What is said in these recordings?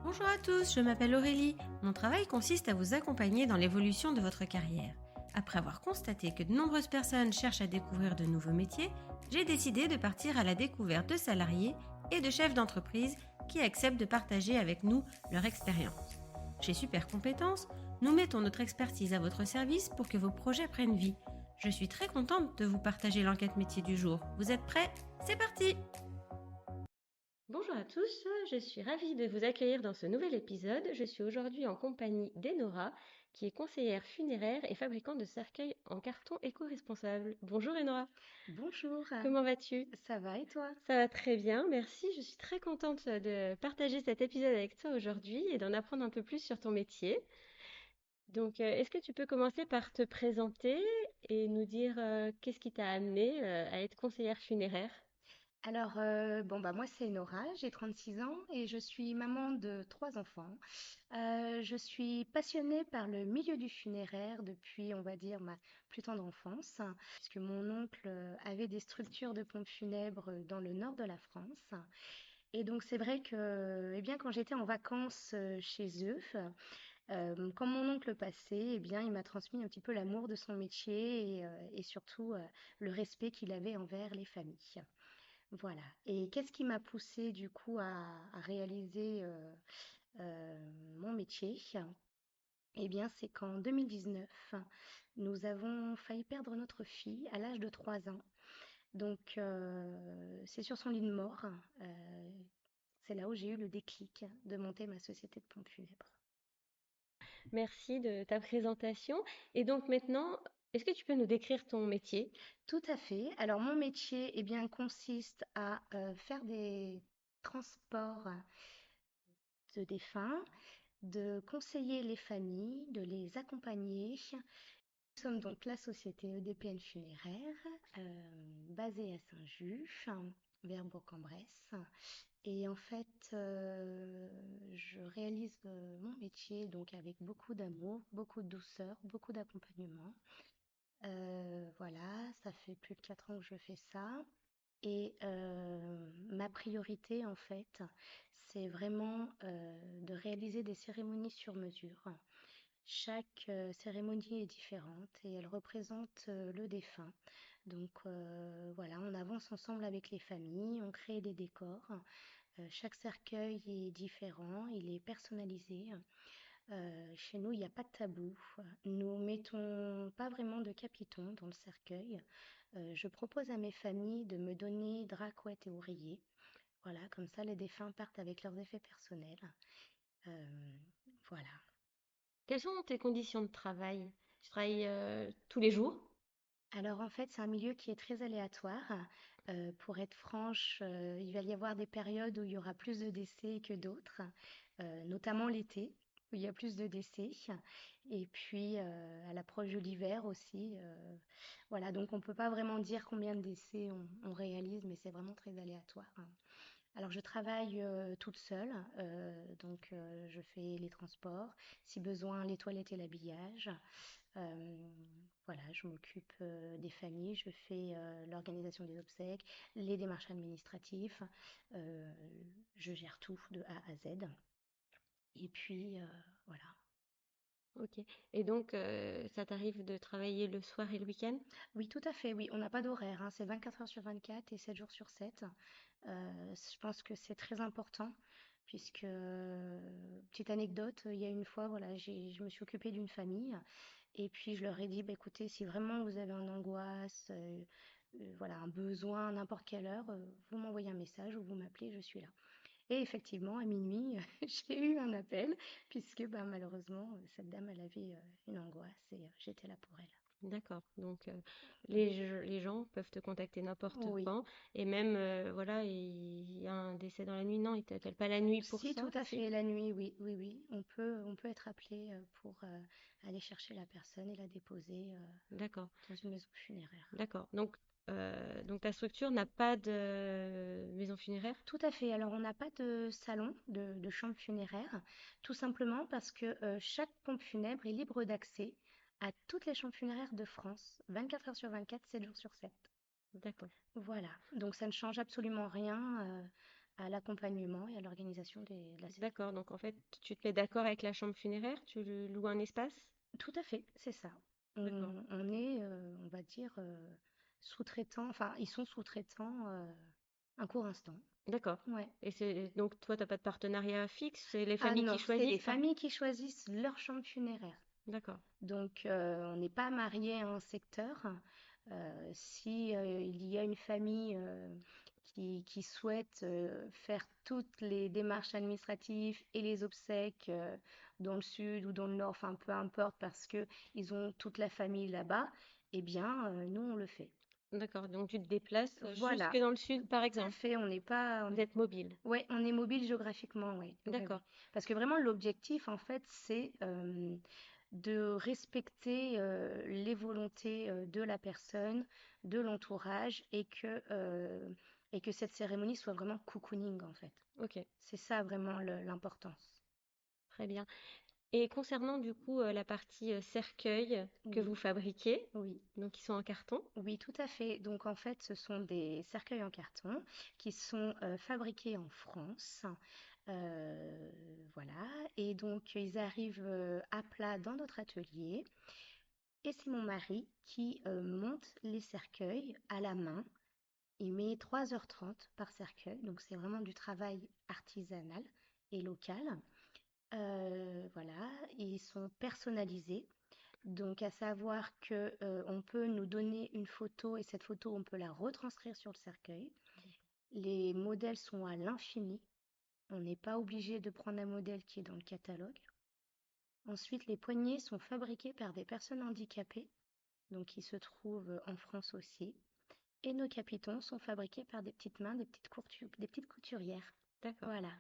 Bonjour à tous, je m'appelle Aurélie. Mon travail consiste à vous accompagner dans l'évolution de votre carrière. Après avoir constaté que de nombreuses personnes cherchent à découvrir de nouveaux métiers, j'ai décidé de partir à la découverte de salariés et de chefs d'entreprise qui acceptent de partager avec nous leur expérience. Chez Super Compétences, nous mettons notre expertise à votre service pour que vos projets prennent vie. Je suis très contente de vous partager l'enquête métier du jour. Vous êtes prêts? C'est parti! Bonjour à tous, je suis ravie de vous accueillir dans ce nouvel épisode. Je suis aujourd'hui en compagnie d'Enora, qui est conseillère funéraire et fabricante de cercueils en carton éco-responsable. Bonjour Enora, Bonjour, comment vas-tu? ça va et toi? Ça va très bien, merci. Je suis très contente de partager cet épisode avec toi aujourd'hui et d'en apprendre un peu plus sur ton métier. Donc, est-ce que tu peux commencer par te présenter et nous dire qu'est-ce qui t'a amené à être conseillère funéraire? Alors, moi c'est Nora, j'ai 36 ans et je suis maman de 3 enfants. Je suis passionnée par le milieu du funéraire depuis, on va dire, ma plus tendre enfance, puisque mon oncle avait des structures de pompes funèbres dans le nord de la France. Et donc c'est vrai que, eh bien, quand j'étais en vacances chez eux, quand mon oncle passait, eh bien, il m'a transmis un petit peu l'amour de son métier et surtout le respect qu'il avait envers les familles. Voilà. Et qu'est-ce qui m'a poussée du coup à réaliser mon métier? Eh bien, c'est qu'en 2019, nous avons failli perdre notre fille à l'âge de 3 ans. Donc, c'est sur son lit de mort. euh, c'est là où j'ai eu le déclic de monter ma société de pompes funèbres. Merci de ta présentation. Et donc maintenant, est-ce que tu peux nous décrire ton métier? Tout à fait. Alors, mon métier, eh bien, consiste à faire des transports de défunts, de conseiller les familles, de les accompagner. Nous sommes donc la société EDPN Funéraire, basée à Saint-Just, vers Bourg-en-Bresse. Et en fait, je réalise mon métier donc avec beaucoup d'amour, beaucoup de douceur, beaucoup d'accompagnement. Voilà, ça fait plus de 4 ans que je fais ça. Et ma priorité, en fait, c'est vraiment de réaliser des cérémonies sur mesure. Chaque cérémonie est différente et elle représente le défunt. Donc voilà, on avance ensemble avec les familles, on crée des décors. Chaque cercueil est différent, il est personnalisé. Chez nous, il n'y a pas de tabou. Nous mettons pas vraiment de capiton dans le cercueil. Je propose à mes familles de me donner drap, couette et oreiller. Voilà, comme ça les défunts partent avec leurs effets personnels. Euh, voilà. Quelles sont tes conditions de travail? Tu travailles tous les jours? Alors en fait, c'est un milieu qui est très aléatoire. Pour être franche, il va y avoir des périodes où il y aura plus de décès que d'autres, notamment l'été, où il y a plus de décès. Et puis à l'approche de l'hiver aussi. Voilà, donc on ne peut pas vraiment dire combien de décès on réalise, mais c'est vraiment très aléatoire. Alors je travaille toute seule, donc je fais les transports, si besoin les toilettes et l'habillage. Euh, voilà, je m'occupe des familles, je fais l'organisation des obsèques, les démarches administratives, euh, je gère tout de A à Z. Et puis voilà. Ok. Et donc, ça t'arrive de travailler le soir et le week-end? Oui, tout à fait, oui, on n'a pas d'horaire, hein, c'est 24 heures sur 24 et 7 jours sur 7. Je pense que c'est très important puisque, petite anecdote, il y a une fois, voilà, je me suis occupée d'une famille et puis je leur ai dit, bah, écoutez, si vraiment vous avez une angoisse, voilà, un besoin, à n'importe quelle heure, vous m'envoyez un message ou vous m'appelez, je suis là. Et effectivement, à minuit, j'ai eu un appel puisque, bah, malheureusement, cette dame, elle avait une angoisse et j'étais là pour elle. D'accord. Donc, les gens peuvent te contacter n'importe Oui. quand. Et même, voilà, il y a un décès dans la nuit. Non, ils t'appellent pas la nuit pour Si, ça, tout à si? fait, la nuit, oui, oui, oui. On peut être appelé pour aller chercher la personne et la déposer D'accord. dans une maison funéraire. D'accord. Donc ta structure n'a pas de maison funéraire? Tout à fait. Alors, on n'a pas de salon, de chambre funéraire, tout simplement parce que chaque pompe funèbre est libre d'accès à toutes les chambres funéraires de France, 24 heures sur 24, 7 jours sur 7. D'accord. Voilà. Donc, ça ne change absolument rien à l'accompagnement et à l'organisation de la cérémonie. D'accord, donc en fait, tu te mets d'accord avec la chambre funéraire, tu loues un espace? Tout à fait, c'est ça. D'accord. On est, on va dire, sous-traitants, enfin, ils sont sous-traitants un court instant. D'accord. Ouais. Et c'est donc toi, t'as pas de partenariat fixe, c'est les Ah familles qui non, c'est les choisissent, hein? familles qui choisissent leur chambre funéraire. D'accord. Donc, on n'est pas marié à un secteur. Si il y a une famille qui souhaite faire toutes les démarches administratives et les obsèques dans le sud ou dans le nord, enfin peu importe, parce que ils ont toute la famille là-bas, eh bien, nous on le fait. D'accord. Donc tu te déplaces jusque Voilà, dans le sud, par tout à exemple. fait. On n'est pas, Vous êtes mobile. ouais, on est mobile géographiquement, ouais, ouais, ouais. D'accord. Parce que vraiment l'objectif en fait, c'est de respecter les volontés de la personne, de l'entourage et que cette cérémonie soit vraiment cocooning en fait. Ok. C'est ça vraiment l'importance. Très bien. Et concernant du coup la partie cercueil que vous Oui, fabriquez, oui, donc ils sont en carton. oui, tout à fait. Donc en fait, ce sont des cercueils en carton qui sont fabriqués en France. Euh, voilà. Et donc ils arrivent à plat dans notre atelier. Et c'est mon mari qui monte les cercueils à la main. Il met 3h30 par cercueil, donc c'est vraiment du travail artisanal et local. Voilà, ils sont personnalisés. Donc à savoir que on peut nous donner une photo et cette photo on peut la retranscrire sur le cercueil. Les modèles sont à l'infini. On n'est pas obligé de prendre un modèle qui est dans le catalogue. Ensuite, les poignées sont fabriquées par des personnes handicapées, donc qui se trouvent en France aussi. Et nos capitons sont fabriqués par des petites mains, des petites couturières. D'accord. Voilà.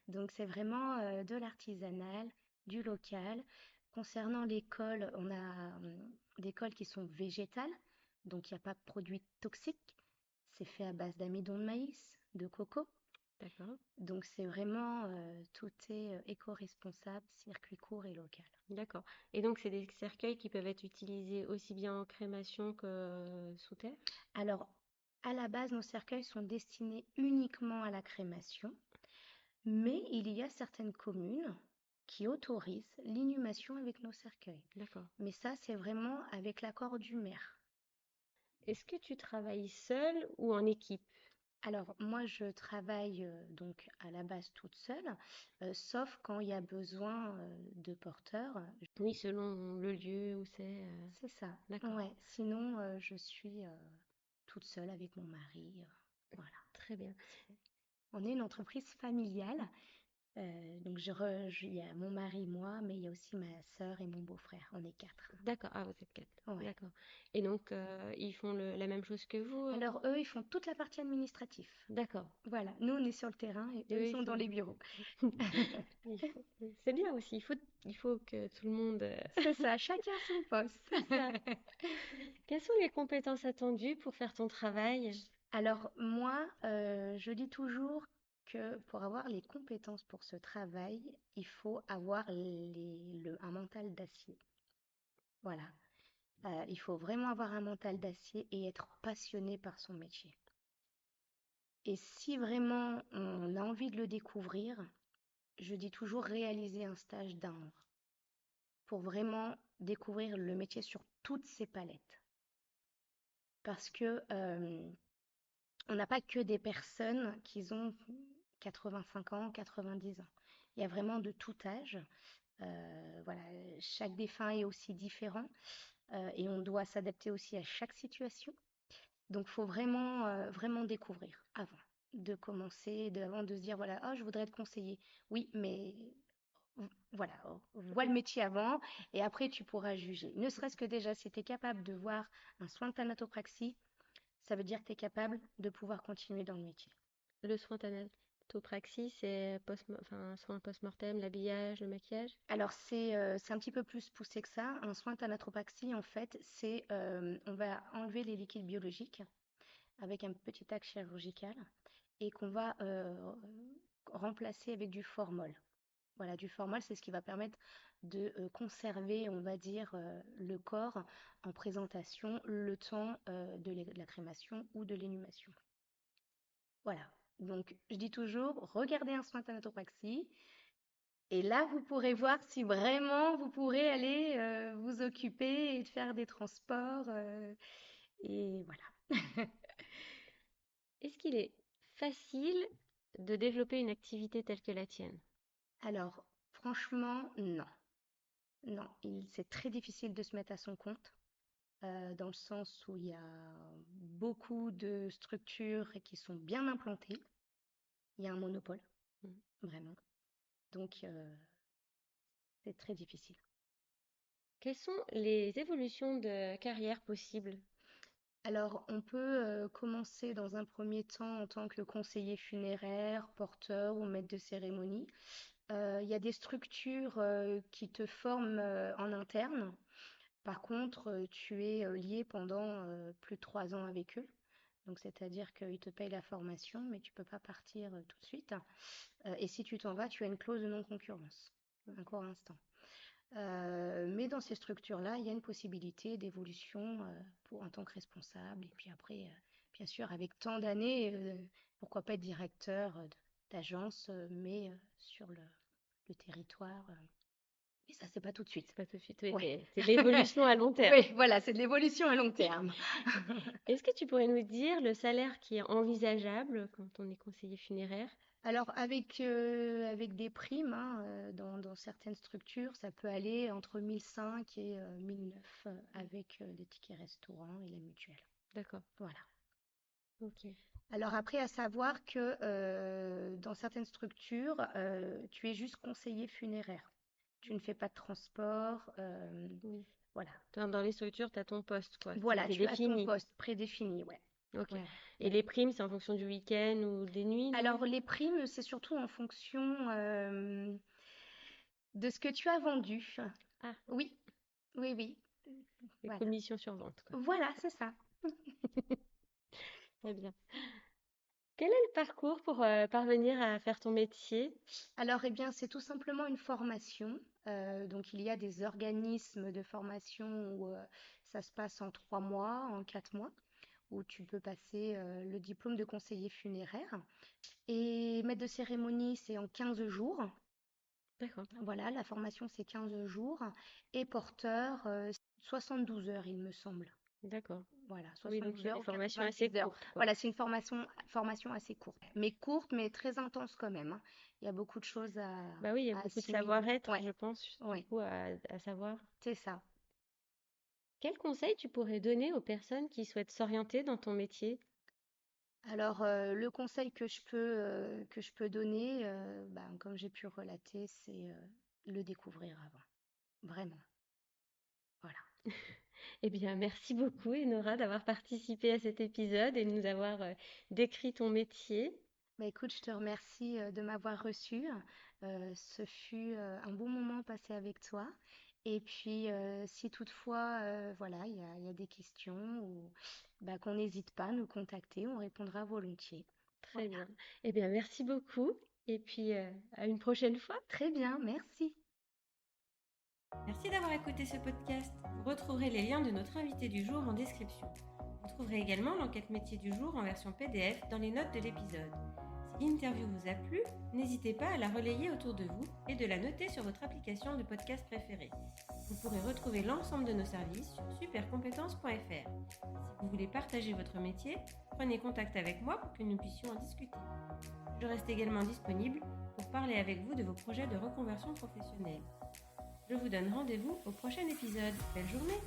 Donc c'est vraiment de l'artisanal, du local. Concernant les cols, on a des cols qui sont végétales, donc il n'y a pas de produits toxiques. C'est fait à base d'amidon de maïs, de coco. D'accord. Donc c'est vraiment, tout est éco-responsable, circuit court et local. D'accord. Et donc c'est des cercueils qui peuvent être utilisés aussi bien en crémation que sous terre? Alors, à la base, nos cercueils sont destinés uniquement à la crémation. Mais il y a certaines communes qui autorisent l'inhumation avec nos cercueils. D'accord. Mais ça, c'est vraiment avec l'accord du maire. Est-ce que tu travailles seule ou en équipe? Alors, moi, je travaille donc à la base toute seule, sauf quand il y a besoin de porteurs. Oui, selon le lieu où c'est. C'est ça. D'accord. Ouais. Sinon, je suis toute seule avec mon mari. Voilà. Très bien. On est une entreprise familiale. Donc, il y a mon mari, moi, mais il y a aussi ma sœur et mon beau-frère. On est quatre. D'accord. Ah, vous êtes quatre. Ouais. D'accord. Et donc ils font la même chose que vous? Alors, eux, ils font toute la partie administrative. D'accord. Voilà, nous, on est sur le terrain et Et eux, ils eux, ils sont dans font. les bureaux. C'est bien aussi. Il faut que tout le monde. C'est ça, chacun son poste. C'est ça. Quelles sont les compétences attendues pour faire ton travail? Alors, moi, je dis toujours que pour avoir les compétences pour ce travail, il faut avoir un mental d'acier. Voilà. Il faut vraiment avoir un mental d'acier et être passionné par son métier. Et si vraiment on a envie de le découvrir, je dis toujours réaliser un stage d'1 an pour vraiment découvrir le métier sur toutes ses palettes. Parce que on n'a pas que des personnes qui ont 85 ans, 90 ans. Il y a vraiment de tout âge. Voilà, chaque défunt est aussi différent et on doit s'adapter aussi à chaque situation. Donc, il faut vraiment, vraiment découvrir avant de commencer, avant de se dire, voilà, oh, je voudrais être conseiller. Oui, mais voilà, vois le métier avant et après tu pourras juger. Ne serait-ce que déjà, si tu es capable de voir un soin de thanatopraxie, ça veut dire que tu es capable de pouvoir continuer dans le métier. Le soin thanatopraxie, c'est enfin, soin post-mortem, l'habillage, le maquillage? Alors, c'est un petit peu plus poussé que ça. Un soin de thanatopraxie, en fait, c'est on va enlever les liquides biologiques avec un petit acte chirurgical et qu'on va remplacer avec du formol. Voilà, du formol, c'est ce qui va permettre de conserver, on va dire, le corps en présentation le temps de la crémation ou de l'inhumation. Voilà. Donc, je dis toujours, regardez un soin thanatopraxie et là, vous pourrez voir si vraiment vous pourrez aller vous occuper et de faire des transports. Et voilà. Est-ce qu'il est facile de développer une activité telle que la tienne? Alors, franchement, non. Non, c'est très difficile de se mettre à son compte, dans le sens où il y a beaucoup de structures qui sont bien implantées. Il y a un monopole, Mm. vraiment. Donc, c'est très difficile. Quelles sont les évolutions de carrière possibles? Alors, on peut commencer dans un premier temps en tant que conseiller funéraire, porteur ou maître de cérémonie. Il y a des structures qui te forment en interne. Par contre, tu es lié pendant plus de 3 ans avec eux. Donc, c'est-à-dire qu'ils te payent la formation, mais tu peux pas partir tout de suite. Et si tu t'en vas, tu as une clause de non-concurrence. Encore un instant. Mais dans ces structures-là, il y a une possibilité d'évolution en tant que responsable. Et puis après, bien sûr, avec tant d'années, pourquoi pas être directeur d'agence, mais sur le territoire. Mais ça, c'est pas tout de suite. C'est pas tout de suite, oui, Ouais. c'est de l'évolution à long terme. Oui, voilà, c'est de l'évolution à long terme. Est-ce que tu pourrais nous dire le salaire qui est envisageable quand on est conseiller funéraire? Alors, avec des primes, hein, dans certaines structures, ça peut aller entre 1005 et 1009 avec les tickets restaurants et la mutuelle. D'accord, Voilà. ok. Alors après, à savoir que dans certaines structures, tu es juste conseiller funéraire. Tu ne fais pas de transport. Oui. Voilà. Dans les structures, tu as ton poste, quoi. Voilà, C'est tu as ton défini. poste prédéfini, ouais. Ok. Ouais, Et ouais. les primes, c'est en fonction du week-end ou des nuits, non? Alors les primes, c'est surtout en fonction de ce que tu as vendu. Ah, Oui, oui, oui. les Voilà. commissions sur vente, quoi. Voilà, c'est ça. Très bien. Quel est le parcours pour parvenir à faire ton métier? Alors, eh bien, c'est tout simplement une formation. Donc, il y a des organismes de formation où ça se passe en 3 mois, en 4 mois, où tu peux passer le diplôme de conseiller funéraire. Et maître de cérémonie, c'est en 15 jours. D'accord. Voilà, la formation, c'est 15 jours. Et porteur, 72 heures, il me semble. D'accord. Voilà, Oui, donc 72 c'est heures des ou formations assez 86 heures. courtes, quoi. Voilà, c'est une formation assez courte. Mais courte, mais très intense quand même, hein. Il y a beaucoup de choses Bah oui, il y a à beaucoup de assimiler. savoir-être, Ouais, je pense, du ouais, coup, à savoir. c'est ça. Quel conseil tu pourrais donner aux personnes qui souhaitent s'orienter dans ton métier? Alors, le conseil que je peux donner, ben, comme j'ai pu relater, c'est le découvrir avant. Vraiment. Voilà. Eh bien, merci beaucoup, Enora, d'avoir participé à cet épisode et de nous avoir décrit ton métier. Bah, écoute, je te remercie de m'avoir reçu. Ce fut un bon moment passé avec toi. Et puis, si toutefois, voilà, il y a des questions ou bah, qu'on n'hésite pas à nous contacter, on répondra volontiers. Très Voilà. bien. Eh bien, merci beaucoup et puis à une prochaine fois. Très bien, merci. Merci d'avoir écouté ce podcast. Vous retrouverez les liens de notre invité du jour en description. Vous trouverez également l'enquête métier du jour en version PDF dans les notes de l'épisode. Si l'interview vous a plu, n'hésitez pas à la relayer autour de vous et de la noter sur votre application de podcast préférée. Vous pourrez retrouver l'ensemble de nos services sur supercompétences.fr. Si vous voulez partager votre métier, prenez contact avec moi pour que nous puissions en discuter. Je reste également disponible pour parler avec vous de vos projets de reconversion professionnelle. Je vous donne rendez-vous au prochain épisode. Belle journée!